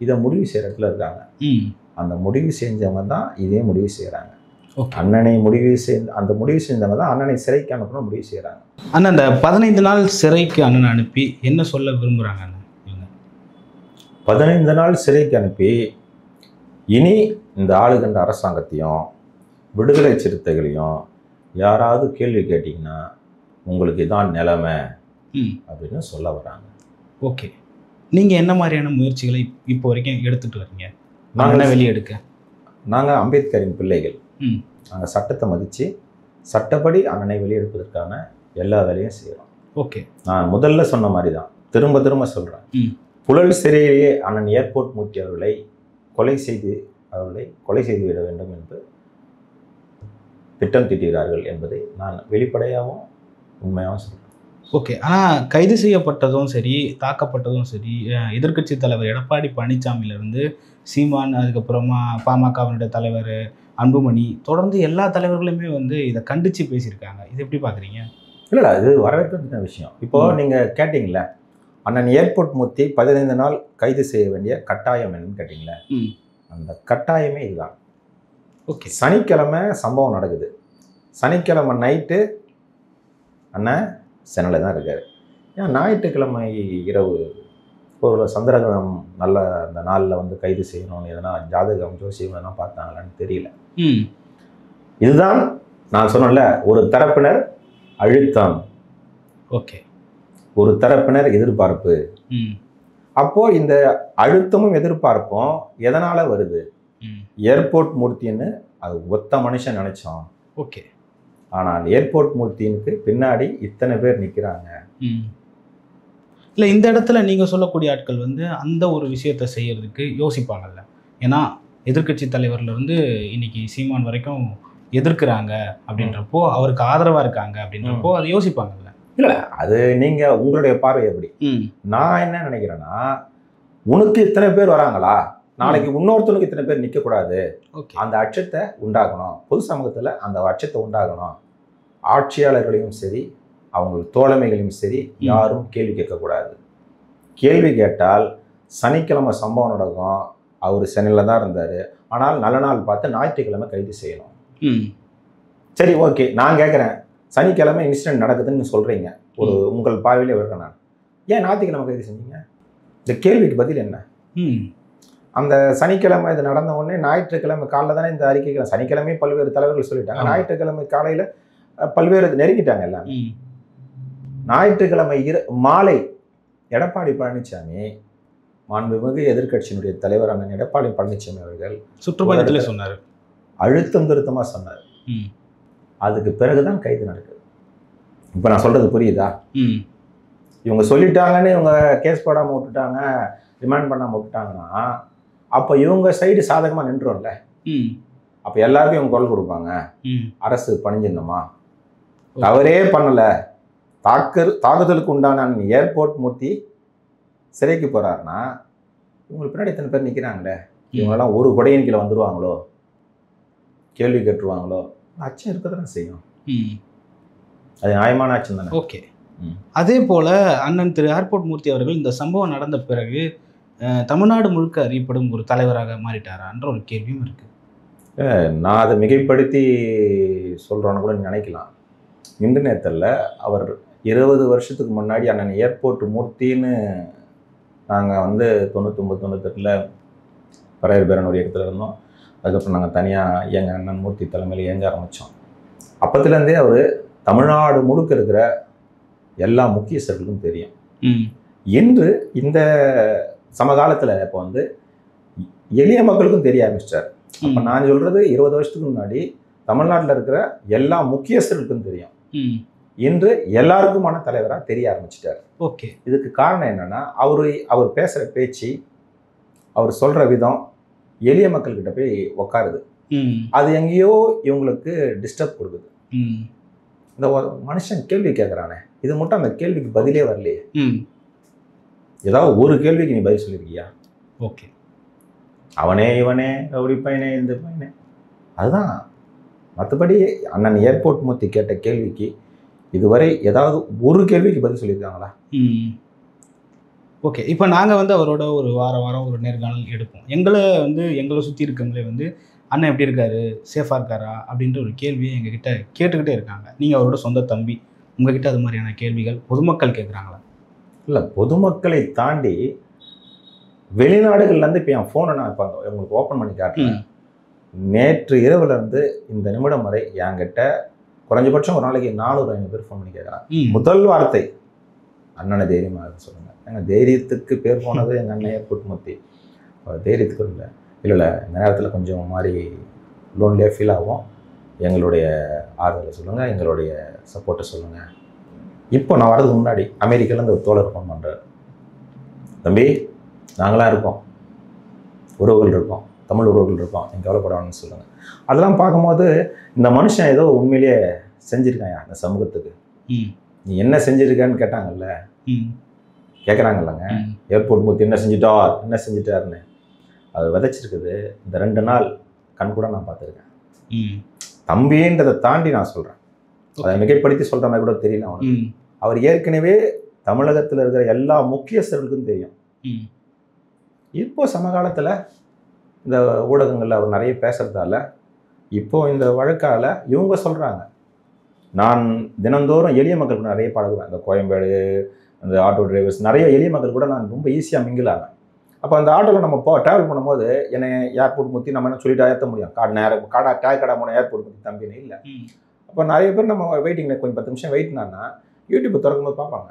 இதை முடிவு செய்யற இடத்துல இருக்காங்க. ம். அந்த முடிவு செஞ்சவங்க தான் இதே முடிவு செய்யறாங்க. ஓகே. அண்ணனை அந்த முடிவு செஞ்சவங்க தான் அண்ணனை சிறைக்கு அனுப்பணும் முடிவு செய்யறாங்க. அண்ணா, அந்த 15 நாள் சிறைக்கு அண்ணனை அனுப்பி என்ன சொல்ல விரும்புறாங்க அண்ணா? 15 நாள் சிறைக்கு அனுப்பி இனி இந்த ஆளுகண்ட அரசாங்கத்தையும் விடுதலை சிறுத்தைகளையும் யாராவது கேள்வி கேட்டிங்கன்னா உங்களுக்கு இதான் நிலைமை அப்படின்னு சொல்ல வராங்க. ஓகே. நீங்கள் என்ன மாதிரியான முயற்சிகளை இப்போ வரைக்கும் எடுத்துகிட்டு வரீங்க? நாங்கள் வெளியே எடுக்க நாங்கள் அம்பேத்கரின் பிள்ளைகள். ம். நாங்கள் சட்டத்தை மதித்து சட்டப்படி அண்ணனை வெளியெடுப்பதற்கான எல்லா வேலையும் செய்கிறோம். ஓகே. நான் முதல்ல சொன்ன மாதிரி தான் திரும்ப திரும்ப சொல்கிறேன். புழல் சிறையிலேயே அண்ணன் ஏர்போர்ட் மூர்த்தி அவர்களை கொலை செய்து விட வேண்டும் என்று திட்டம் தீட்டுகிறார்கள் என்பதை நான் வெளிப்படையாகவும் உண்மையாகவும் சொல்கிறேன். ஓகே. ஆனால் கைது செய்யப்பட்டதும் சரி, தாக்கப்பட்டதும் சரி, எதிர்க்கட்சி தலைவர் எடப்பாடி பழனிசாமியிலிருந்து சீமான், அதுக்கப்புறமா பாமகவினுடைய தலைவர் அன்புமணி, தொடர்ந்து எல்லா தலைவர்களுமே வந்து இதை கண்டித்து பேசியிருக்காங்க. இது எப்படி பார்க்குறீங்க? இல்லை, இது வரவேற்கிற விஷயம். இப்போது நீங்கள் கேட்டிங்களே அண்ணன் ஏர்போர்ட் மூர்த்தி 15 நாள் கைது செய்ய வேண்டிய கட்டாயம் என்னன்னு கேட்டிங்களே, அந்த கட்டாயமே இதுதான். ஓகே. சனிக்கிழமை சம்பவம் நடக்குது. சனிக்கிழமை நைட்டு அண்ணன் சென்னையில் தான் இருக்கார். ஏன் ஞாயிற்றுக்கிழமை இரவு ஒரு சந்திரகிரகம் நல்ல அந்த நாளில் வந்து கைது செய்யணும்னு எதனா ஜாதகம் ஜோசியம் எதனா பார்த்தாங்களான்னு தெரியல. இதுதான் நான் சொன்னேன்ல, ஒரு தரப்பினர் அழுத்தம், ஓகே, ஒரு தரப்பினர் எதிர்பார்ப்பு. அப்போ இந்த அழுத்தமும் எதிர்பார்ப்பும் எதனால வருது? ஏர்போர்ட் மூர்த்தின்னு அது ஒத்த மனுஷன் நினைச்சோம். ஓகே. ஆனால் ஏர்போர்ட் மூர்த்தினுக்கு பின்னாடி இத்தனை பேர் நிற்கிறாங்க. இல்லை, இந்த இடத்துல நீங்கள் சொல்லக்கூடிய ஆட்கள் வந்து அந்த ஒரு விஷயத்தை செய்யறதுக்கு யோசிப்பாங்கல்ல. ஏன்னா எதிர்க்கட்சி தலைவர்லேருந்து இன்னைக்கு சீமான் வரைக்கும் எதிர்க்கிறாங்க அப்படின்றப்போ, அவருக்கு ஆதரவாக இருக்காங்க அப்படின்றப்போ அதை யோசிப்பாங்கல்ல. இல்லை, அது நீங்கள் உங்களுடைய பார்வை எப்படி? நான் என்ன நினைக்கிறேன்னா, உனக்கு இத்தனை பேர் வராங்களா, நாளைக்கு இன்னொருத்தனுக்கு இத்தனை பேர் நிற்கக்கூடாது, அந்த அச்சத்தை உண்டாகணும். பொது சமூகத்தில் அந்த அச்சத்தை உண்டாகணும். ஆட்சியாளர்களையும் சரி அவங்க தோழமைகளையும் சரி யாரும் கேள்வி கேட்கக்கூடாது. கேள்வி கேட்டால் சனிக்கிழமை சம்பவம் நடக்கும். அவர் சென்னையில் தான் இருந்தார், ஆனால் நல்ல நாள் பார்த்து ஞாயிற்றுக்கிழமை கைது செய்யணும். சரி, ஓகே, நான் கேட்குறேன், சனிக்கிழமை இன்சிடென்ட் நடக்குதுன்னு சொல்கிறீங்க, ஒரு உங்கள் பார்வையிலே வருகிறேன் நான், ஏன் ஞாயிற்றுக்கிழமை கைது செஞ்சீங்க? இந்த கேள்விக்கு பதில் என்ன? அந்த சனிக்கிழமை இது நடந்த உடனே ஞாயிற்றுக்கிழமை காலையில் தானே இந்த அறிக்கைகள், சனிக்கிழமை பல்வேறு தலைவர்கள் சொல்லிட்டாங்க, ஞாயிற்றுக்கிழமை காலையில் பல்வேறு நெருங்கிட்டாங்க எல்லாம். ஞாயிற்றுக்கிழமை மாலை எடப்பாடி பழனிசாமி, மாண்புமிகு எதிர்க்கட்சியினுடைய தலைவர் அண்ணன் எடப்பாடி பழனிசாமி அவர்கள் சுற்றுப்பயணத்தில் சொன்னார், அழுத்தம் திருத்தமாக சொன்னார். அதுக்கு பிறகுதான் கைது நடக்குது. இப்போ நான் சொல்றது புரியுதா? இவங்க சொல்லிட்டாங்கன்னு இவங்க கேஸ் போடாமல் விட்டுட்டாங்க, ரிமாண்ட் பண்ணாமல் விட்டுட்டாங்கன்னா அப்போ இவங்க சைடு சாதகமாக நின்றும்ல. அப்போ எல்லாருக்கும் இவங்க குரல் கொடுப்பாங்க, அரசு பணிஞ்சிருந்தோமா, தவறே பண்ணலை, தாக்குதலுக்கு உண்டான ஏர்போர்ட் மூர்த்தி சிறைக்கு போகிறாருன்னா இவங்களுக்கு பின்னாடி எத்தனை பேர் நிற்கிறாங்களே, இவங்கெல்லாம் ஒரு கொடையின் கீழே வந்துடுவாங்களோ, கேள்வி கேட்டுருவாங்களோ, அச்சம் இருக்க தானே செய்யும். அது நியாயமான ஆட்சி தானே. ஓகே. அதே போல் அண்ணன் திரு ஏர்போர்ட் மூர்த்தி அவர்கள் இந்த சம்பவம் நடந்த பிறகு தமிழ்நாடு முழுக்க அறியப்படும் ஒரு தலைவராக மாறிட்டாரான்ற ஒரு கேள்வியும் இருக்குது. நான் அதை மிகைப்படுத்தி சொல்கிறோன்னு கூட நினைக்கலாம். இன்று நேரத்தில் அவர் 20 வருஷத்துக்கு முன்னாடி அண்ணன் ஏர்போர்ட் மூர்த்தின்னு நாங்கள் வந்து 99 98 பறையர் பேரன் ஒரு இடத்துல இருந்தோம். அதுக்கப்புறம் நாங்கள் தனியாக எங்கள் அண்ணன் மூர்த்தி தலைமையில் இயங்க ஆரம்பித்தோம். அப்போத்துலேருந்தே அவர் தமிழ்நாடு முழுக்க இருக்கிற எல்லா முக்கியஸ்தர்களுக்கும் தெரியும். இன்று இந்த சமகாலத்தில் இப்போ வந்து எளிய மக்களுக்கும் தெரிய ஆரம்பிச்சிட்டார். அப்போ நான் சொல்கிறது 20 வருஷத்துக்கு முன்னாடி தமிழ்நாட்டில் இருக்கிற எல்லா முக்கியஸ்தர்களுக்கும் தெரியும். இன்று எல்லாருக்குமான தலைவராக தெரிய ஆரம்பிச்சிட்டார். ஓகே. இதுக்கு காரணம் என்னென்னா அவர் பேசுகிற பேச்சு, அவர் சொல்கிற விதம் எளிய மக்கள்கிட்ட போய் உக்காருது. அது எங்கேயோ இவங்களுக்கு டிஸ்டர்ப் கொடுக்குது. இந்த மனுஷன் கேள்வி கேட்குறானே, இது மட்டும் அந்த கேள்விக்கு பதிலே வரலையே. ஏதாவது ஒரு கேள்விக்கு நீ பதில் சொல்லியிருக்கியா? ஓகே. அவனே இவனே அப்படி பையனே இந்த பையனே, அதுதான். மற்றபடி அண்ணன் ஏர்போர்ட் மூர்த்தி கேட்ட கேள்விக்கு இதுவரை ஏதாவது ஒரு கேள்விக்கு பதில் சொல்லியிருக்காங்களா? ஓகே. இப்போ நாங்கள் வந்து அவரோட ஒரு வாரம் ஒரு நேர்காணல் எடுப்போம். எங்களை சுற்றி இருக்கவங்களே வந்து அண்ணன் எப்படி இருக்காரு, சேஃபாக இருக்காரா அப்படின்ற ஒரு கேள்வியை எங்ககிட்ட கேட்டுக்கிட்டே இருக்காங்க. நீங்கள் அவரோட சொந்த தம்பி, உங்ககிட்ட அது மாதிரியான கேள்விகள் பொதுமக்கள் கேட்குறாங்களா? இல்லை, பொதுமக்களை தாண்டி வெளிநாடுகள்லேருந்து இப்போ என் ஃபோனை நான் இப்போ உங்களுக்கு ஓப்பன் பண்ணி காட்டுறேன். நேற்று இரவுலேருந்து இந்த நிமிடம் வரை என்கிட்ட குறைஞ்சபட்சம் ஒரு நாளைக்கு 400-500 பேர் ஃபோன் பண்ணி கேட்குறாங்க. முதல் வார்த்தை, அண்ணனை தைரியமாக சொல்லுங்கள். எங்கள் தைரியத்துக்கு பேர் போனது எங்கள் அண்ணன் ஏர்போர்ட் மூர்த்தி. தைரியத்துக்கு இல்லை இந்த நேரத்தில் கொஞ்சம் மாதிரி லோன்லியாக ஃபீல் ஆகும். எங்களுடைய ஆறுதலை சொல்லுங்கள், எங்களுடைய சப்போர்ட்டை சொல்லுங்கள். இப்போ நான் வரதுக்கு முன்னாடி அமெரிக்காவிலேருந்து ஒரு தோழர் ஃபோன் பண்ணுறாரு. தம்பி, நாங்களாம் இருக்கோம், உறவுகள் இருக்கோம், தமிழ் உறவுகள் இருக்கோம், நீங்கள் கவலைப்படாமல் சொல்லுங்கள். அதெல்லாம் பார்க்கும்போது இந்த மனுஷன் ஏதோ உண்மையிலேயே செஞ்சுருக்காயா இந்த சமூகத்துக்கு. நீ என்ன செஞ்சுருக்கான்னு கேட்டாங்கல்ல, கேட்குறாங்கல்லங்க. ஏர்போர்ட் மூர்த்தி என்ன செஞ்சிட்டாருன்னு அது விதைச்சிருக்குது. இந்த 2 நாள் கண் கூட நான் பார்த்துருக்கேன். தம்பின்றதை தாண்டி நான் சொல்கிறேன், அதை மிகைப்படுத்தி சொல்கிற மாதிரி கூட தெரியல அவனுக்கு. அவர் ஏற்கனவே தமிழகத்தில் இருக்கிற எல்லா முக்கியஸ்தர்களுக்கும் தெரியும். இப்போ சமகாலத்தில் இந்த ஊடகங்களில் அவர் நிறைய பேசுகிறதால இப்போது இந்த வழக்கால் இவங்க சொல்கிறாங்க, நான் தினந்தோறும் எளிய மக்களுக்கு நிறைய பழகுவேன். இந்த கோயம்பேடு, அந்த ஆட்டோ டிரைவர்ஸ், நிறைய எளிய மக்கள் கூட நான் ரொம்ப ஈஸியாக மிங்கிலாவேன். அப்போ அந்த ஆட்டோவில் நம்ம ட்ராவல் பண்ணும்போது என்னை ஏர்போர்ட் மூர்த்தி நம்ம என்ன சொல்லிட்டு ஏற்ற முடியும்? டேக் கடை போன ஏர்போர்ட் மூர்த்தி தம்பின்னு இல்லை. அப்போ நிறைய பேர் நம்ம வெயிட்டிங்கில் கொஞ்சம் 10 நிமிஷம் வெயிட்னான்னா யூடியூப்பை திறக்கும்போது பார்ப்பாங்க,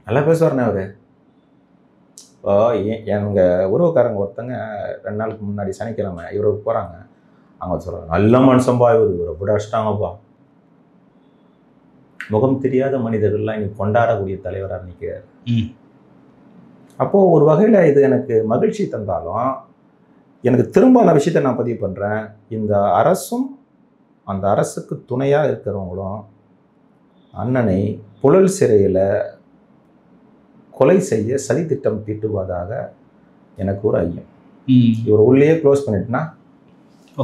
நல்லா பேசுவார்ண்ணே அவர். இப்போ எங்கள் உறவுக்காரங்க ஒருத்தங்க 2 நாளுக்கு முன்னாடி சனிக்கிழமை இவருக்கு போகிறாங்க. அவங்க சொல்கிறாங்க, நல்ல மனுஷன்பா இவரை விட அடிச்சிட்டாங்கப்பா. முகம் தெரியாத மனிதர்கள்லாம் இன்னைக்கு கொண்டாடக்கூடிய தலைவராக நிற்கிறார். அப்போது ஒரு வகையில் இது எனக்கு மகிழ்ச்சி தந்தாலும் எனக்கு திரும்ப அந்த விஷயத்தை நான் பதிவு பண்ணுறேன். இந்த அரசும் அந்த அரசுக்கு துணையாக இருக்கிறவங்களும் அண்ணனை புழல் சிறையில் கொலை செய்ய சதித்திட்டம் தீட்டுவதாக எனக்கு ஒரு ஐயம். இவர் உள்ளேயே க்ளோஸ் பண்ணிட்டுனா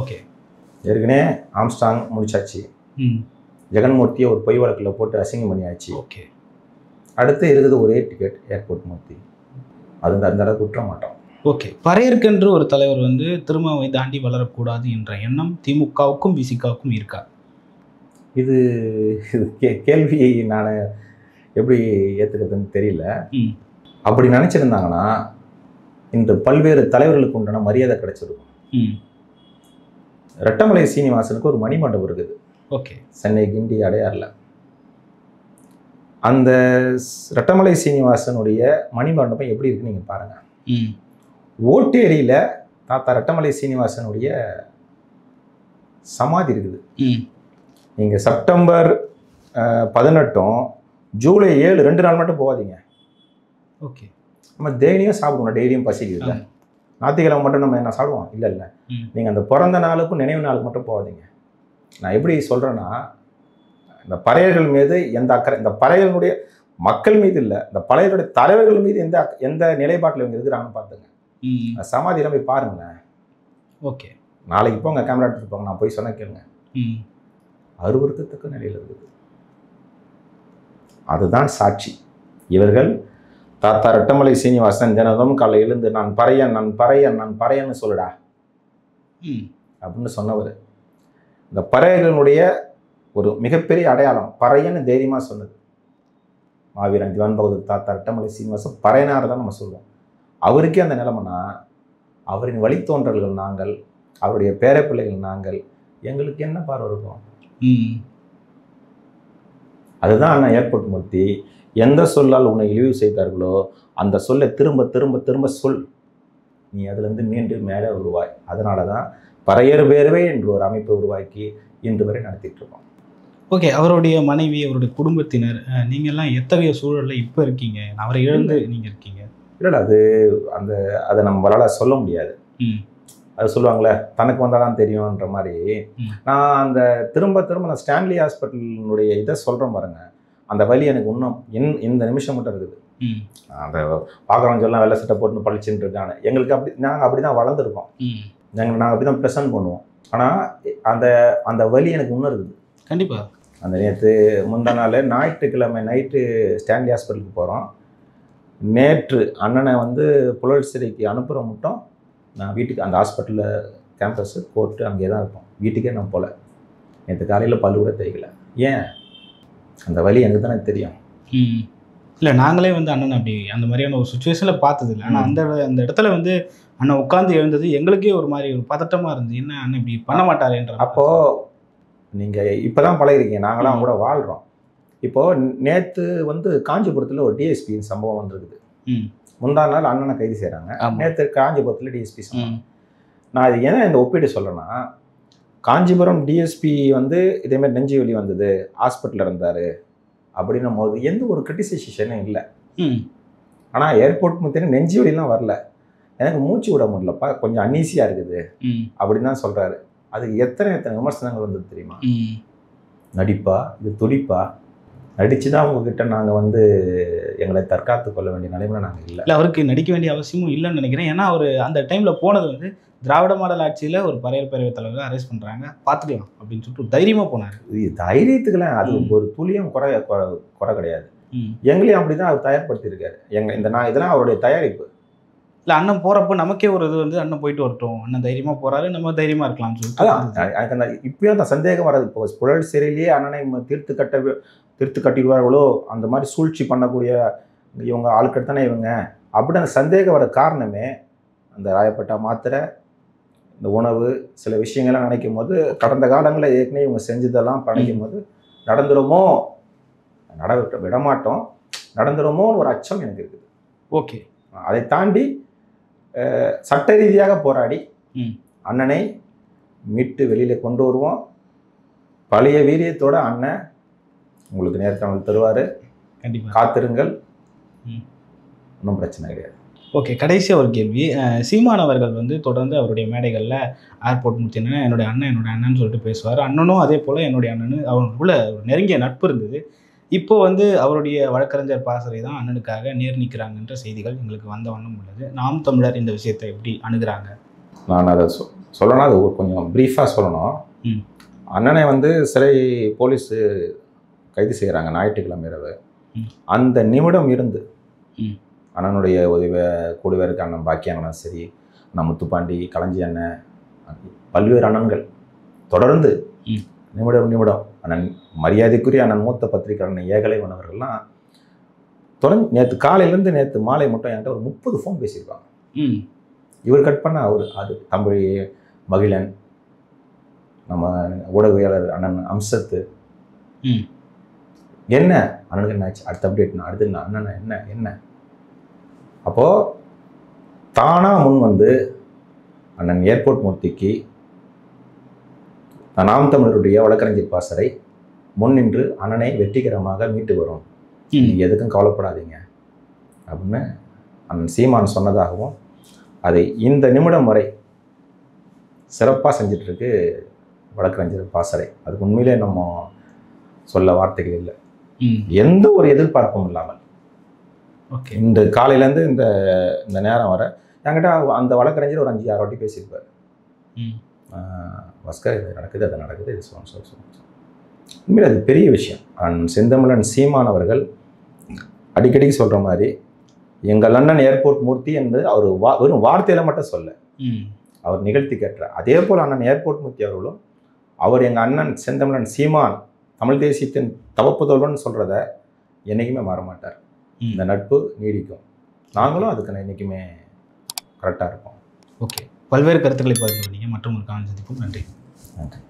ஓகே, ஏற்கனவே ஆம்ஸ்டாங் முடிச்சாச்சு, ஜெகன்மூர்த்தியை ஒரு பொய் வழக்கில் போட்டு அசிங்கம் பண்ணியாச்சு. ஓகே, அடுத்து இருக்குது ஒரே டிக்கெட் ஏர்போர்ட் மூர்த்தி. அது அந்த அளவுக்கு விட்டுற மாட்டோம். ஓகே, பறையர்க்கென்று ஒரு தலைவர் வந்து திருமாவை தாண்டி வளரக்கூடாது என்ற எண்ணம் திமுகவுக்கும் விசிகாவுக்கும் இருக்கா? இது கேள்வியை நான் எப்படி ஏற்றுக்கிறதுன்னு தெரியல. அப்படி நினச்சிருந்தாங்கன்னா இன்று பல்வேறு தலைவர்களுக்கு உண்டான மரியாதை கிடைச்சிருக்கும். ரெட்டமலை சீனிவாசனுக்கு ஒரு மணிமண்டபம் இருக்குது. ஓகே, சென்னை கிண்டி அடையாறில். அந்த ரெட்டமலை சீனிவாசனுடைய மணிமண்டபம் எப்படி இருக்குன்னு நீங்கள் பாருங்கள். ஓட்டேரியில் தாத்தா ரெட்டமலை சீனிவாசனுடைய சமாதி இருக்குது. நீங்கள் செப்டம்பர் 18 ஜூலை 7 2 நாள் மட்டும் போகாதீங்க. ஓகே, நம்ம டெய்லியும் சாப்பிடுவோம், டெய்லியும் பசிக்குது. ஞாயிற்றுக்கிழமை மட்டும் நம்ம என்ன சாப்பிடுவோம்? இல்லை, நீங்கள் அந்த பிறந்த நாளுக்கும் நினைவு நாளுக்கு மட்டும் போகாதீங்க. நான் எப்படி சொல்கிறேன்னா, இந்த பறையர்கள் மீது எந்த அக்கறை, இந்த பறையர்களுடைய மக்கள் மீது இல்லை, இந்த பறையர்களுடைய தலைவர்கள் மீது எந்த நிலைப்பாட்டில் இவங்க இருக்கிறாங்கன்னு பார்த்துங்க. சமாதியில் போய் பாருங்களேன். ஓகே, நாளைக்கு போங்க, கேமரா எடுத்துகிட்டு போங்க, நான் போய் சொன்ன கேளுங்க. அருவருக்கத்தக்க நிலையில் இருக்குது. அதுதான் சாட்சி. இவர்கள் தாத்தா ரெட்டமலை சீனிவாசன் தினமும் காலை எழுந்து நான் பறையன்னு சொல்லுடா அப்படின்னு சொன்னவர். இந்த பறையர்களுடைய ஒரு மிகப்பெரிய அடையாளம் பறையன்னு தைரியமாக சொன்னது மாவீரன் திவான் பகதூர் தாத்தா ரெட்டமலை சீனிவாசன் பறையனார் தான் நம்ம சொல்லுவோம். அவருக்கே அந்த நிலைமைனா அவரின் வழித்தோன்றல்கள் நாங்கள், அவருடைய பேரப்பிள்ளைகள் நாங்கள், எங்களுக்கு என்ன பார்வை இருக்கும்? அதுதான் அண்ணா ஏர்போர்ட் மூர்த்தி எந்த சொல்லால் உன்னை இழிவு செய்தார்களோ அந்த சொல்லை திரும்ப திரும்ப திரும்ப சொல், நீ அதுலேருந்து மீண்டும் மேலே உருவாய். அதனால தான் பறையர் பேரவை என்று ஒரு அமைப்பை உருவாக்கி இன்று வரை நடத்திட்டு இருக்கோம். ஓகே, அவருடைய மனைவி, அவருடைய குடும்பத்தினர், நீங்கள்லாம் எத்தகைய சூழலில் இப்போ இருக்கீங்க? அவரை இழந்து நீங்கள் இருக்கீங்க. இல்லை அதை நம்மளால் சொல்ல முடியாது. அது சொல்லுவாங்களே தனக்கு வந்தால் தான் தெரியும்ன்ற மாதிரி. நான் அந்த திரும்ப அந்த ஸ்டான்லி ஹாஸ்பிட்டலினுடைய இதை சொல்கிறேன் பாருங்க, அந்த வலி எனக்கு இன்னும் இந்த நிமிஷம் மட்டும் இருக்குது. அந்த பார்க்குறவங்க சொல்லலாம் வெள்ளை சட்டை போட்டு பழிச்சுட்டு இருக்காங்க. எங்களுக்கு நாங்கள் அப்படி தான் வளர்ந்துருக்கோம். நாங்கள் அப்படி தான் ப்ரெசன்ட் பண்ணுவோம். ஆனால் அந்த வலி எனக்கு இன்னும் இருக்குது. கண்டிப்பாக. அந்த நேற்று முந்தா நாள் ஞாயிற்றுக்கிழமை நைட்டு ஸ்டான்லி ஹாஸ்பிட்டலுக்கு போகிறோம். நேற்று அண்ணனை புழல் சிறைக்கு அனுப்புகிற மட்டும் நான் வீட்டுக்கு அந்த ஹாஸ்பிட்டலில் கேம்பஸு கோர்ட்டு அங்கே தான் இருக்கும். வீட்டுக்கே நான் போகல. நேற்று காலையில் பல்லு கூட தேய்க்கல. ஏன்? அந்த வலி எனக்கு தானே தெரியும். இல்லை, நாங்களே அண்ணன் அப்படி அந்த மாதிரியான ஒரு சுச்சுவேஷனில் பார்த்ததில்லை. ஆனால் அந்த இடத்துல அண்ணன் உட்காந்து எழுந்தது எங்களுக்கே ஒரு மாதிரி ஒரு பதட்டமாக இருந்தது. என்ன அண்ணன் இப்படி பண்ண மாட்டாருன்ற. அப்போது நீங்கள் இப்போ தான் பழகிறீங்க, நாங்களாம் கூட வாழ்கிறோம். இப்போது நேற்று காஞ்சிபுரத்தில் ஒரு டிஎஸ்பி சம்பவம் வந்திருக்குது. முந்தா நாள் அண்ணனை கைது செய்கிறாங்க. நேற்று காஞ்சிபுரத்தில் டிஎஸ்பி சம்பவம். நான் இது ஏன்னா இந்த ஒப்பீடு சொல்கிறேன்னா, காஞ்சிபுரம் டிஎஸ்பி இதேமாதிரி நெஞ்சு வலி வந்தது, ஹாஸ்பிட்டலில் இருந்தார் அப்படின்னும் போது எந்த ஒரு கிரிட்டிசைசேஷனும் இல்லை. ஆனால் ஏர்போர்ட் பார்த்தீங்கன்னா நெஞ்சு வலிலாம் வரல, எனக்கு மூச்சு விட முடியலப்பா, கொஞ்சம் அன்ஈஸியாக இருக்குது அப்படின்னு தான் சொல்கிறாரு. அதுக்கு எத்தனை விமர்சனங்கள் வந்தது தெரியுமா? நடிப்பா, இது துடிப்பா, நடித்து தான் உங்ககிட்ட நாங்கள் எங்களை தற்காத்து கொள்ள வேண்டிய நிலைமையில நாங்கள் இல்லை. அவருக்கு நடிக்க வேண்டிய அவசியமும் இல்லைன்னு நினைக்கிறேன். ஏன்னா அவர் அந்த டைமில் போனது திராவிட மாடல் ஆட்சியில் ஒரு பறையர் பேரவைத் தலைவரை அரெஸ்ட் பண்ணுறாங்க, பார்த்துக்கலாம் அப்படின்னு சொல்லிட்டு தைரியமாக போனார். தைரியத்துக்குலாம் அது ஒரு துளியும் குறை கிடையாது. எங்களையும் அப்படி தான் அவர் தயார்படுத்தியிருக்காரு. இதெல்லாம் அவருடைய தயாரிப்பு. இல்லை, அண்ணன் போகிறப்போ நமக்கே ஒரு இது அண்ணன் போயிட்டு வரட்டும், அண்ணன் தைரியமாக போகிறாரு, நம்ம தைரியமாக இருக்கலாம்னு சொல்லிட்டு எனக்கு அந்த இப்பயும் அந்த சந்தேகம் வராது. இப்போ புழல் சிறையிலேயே அண்ணனை தீர்த்து கட்டிடுவார்களோ, அந்த மாதிரி சூழ்ச்சி பண்ணக்கூடிய இவங்க ஆட்கள் தானே இவங்க அப்படி அந்த சந்தேகம் வர காரணமே அந்த ராயப்பட்டா மாத்திரை, இந்த உணவு, சில விஷயங்கள்லாம் நினைக்கும் போது, கடந்த காலங்களில் ஏற்கனவே இவங்க செஞ்சதெல்லாம் நினைக்கும் போது நடந்துருமோ, விடமாட்டோம், நடந்துருமோன்னு ஒரு அச்சம் எனக்கு இருக்குது. ஓகே, அதை தாண்டி சட்ட ரீதியாக போராடி அண்ணனை மீட்டு வெளியில் கொண்டு வருவோம். பழைய வீரியத்தோட அண்ணன் உங்களுக்கு நேர்காணல் தருவார். கண்டிப்பாக காத்திருங்கள், ஒன்றும் பிரச்சனை கிடையாது. ஓகே, கடைசியாக ஒரு கேள்வி. சீமான் அவர்கள் தொடர்ந்து அவருடைய மேடைகளில் ஏர்போர்ட் முடிச்சுன்னா என்னுடைய அண்ணன் சொல்லிட்டு பேசுவார். அண்ணனும் அதே போல் என்னுடைய அண்ணனு அவங்களுக்குள்ள ஒரு நெருங்கிய நட்பு இருந்தது. இப்போ அவருடைய வழக்கறிஞர் பாசறை தான் அண்ணனுக்காக நேர் நிற்கிறாங்கன்ற செய்திகள் எங்களுக்கு வந்த வண்ணம் உள்ளது. நாம் தமிழர் இந்த விஷயத்தை எப்படி அணுகிறாங்க? நான் அதை சொல்லணும், அது கொஞ்சம் ப்ரீஃபாக சொல்லணும். அண்ணனை சிறை போலீஸு கைது செய்கிறாங்க ஞாயிற்றுக்கிழமை இரவு. அந்த நிமிடம் இருந்து அண்ணனுடைய கூடவே இருக்க அண்ணன் பாக்கிய அண்ணன் சரி, அண்ணன் முத்துப்பாண்டி, களஞ்சி அண்ணன், பல்வேறு அண்ணன்கள் தொடர்ந்து நிமிடம் அண்ணன் மரியாதைக்குரிய அண்ணன் மூத்த பத்திரிகையாளர் ஏகலைவன் அவர்கள்லாம் தொடர்ந்து நேற்று காலையிலேருந்து நேற்று மாலை மட்டும் என்கிட்ட ஒரு 30 ஃபோன் பேசியிருக்காங்க. இவர் கட் பண்ண அது தமிழ் மகிழன், நம்ம ஊடகவியலாளர் அண்ணன் அம்சத்து, என்ன அண்ணனுக்கு என்ன ஆச்சு, அடுத்த அப்டேட் அடுத்து அண்ணன் என்ன அப்போது தானாக முன் அண்ணன் ஏர்போர்ட் மூர்த்திக்கு நாம் தமிழருடைய வழக்கறிஞர் பாசறை முன்னின்று அண்ணனை வெற்றிகரமாக மீட்டு வரும், எதுக்கும் கவலைப்படாதீங்க அப்படின்னு அண்ணன் சீமான் சொன்னதாகவும், அதை இந்த நிமிடம் வரை சிறப்பாக செஞ்சிட்ருக்கு வழக்கறிஞர் பாசறை. அதுக்கு உண்மையிலே நம்ம சொல்ல வார்த்தைகள் இல்லை. எந்த ஒரு எதிர்பார்ப்பும் இல்லாமல் ஓகே இந்த காலையிலேருந்து இந்த நேரம் வர என்கிட்ட அந்த வழக்கறிஞர் ஒரு 5-6 வாட்டி பேசியிருப்பார். பாஸ்கர் இது நடக்குது, அது நடக்குது, இது சொல்லுவோம். உண்மையில் அது பெரிய விஷயம். செந்தமிழன் சீமான் அவர்கள் அடிக்கடி சொல்கிற மாதிரி எங்கள் அண்ணன் ஏர்போர்ட் மூர்த்தி என்பது அவர் வெறும் வார்த்தையில் மட்டும் சொல்ல, அவர் நிகழ்த்தி கேட்டார். அதே போல் அண்ணன் ஏர்போர்ட் மூர்த்தி அவர்களும் அவர் எங்கள் அண்ணன் செந்தமிழன் சீமான் தமிழ் தேசியத்தின் தவப்புதல்வன் சொல்கிறத என்றைக்குமே மாறமாட்டார். இந்த நட்பு நீடிக்கும். நாங்களும் அதுக்கு என்றைக்குமே கரெக்டாக இருப்போம். ஓகே, பல்வேறு கருத்துக்களை பகிர்ந்து கொண்டீங்க. மற்றும் ஒரு காணொளி சந்திப்போம். நன்றி. நன்றி.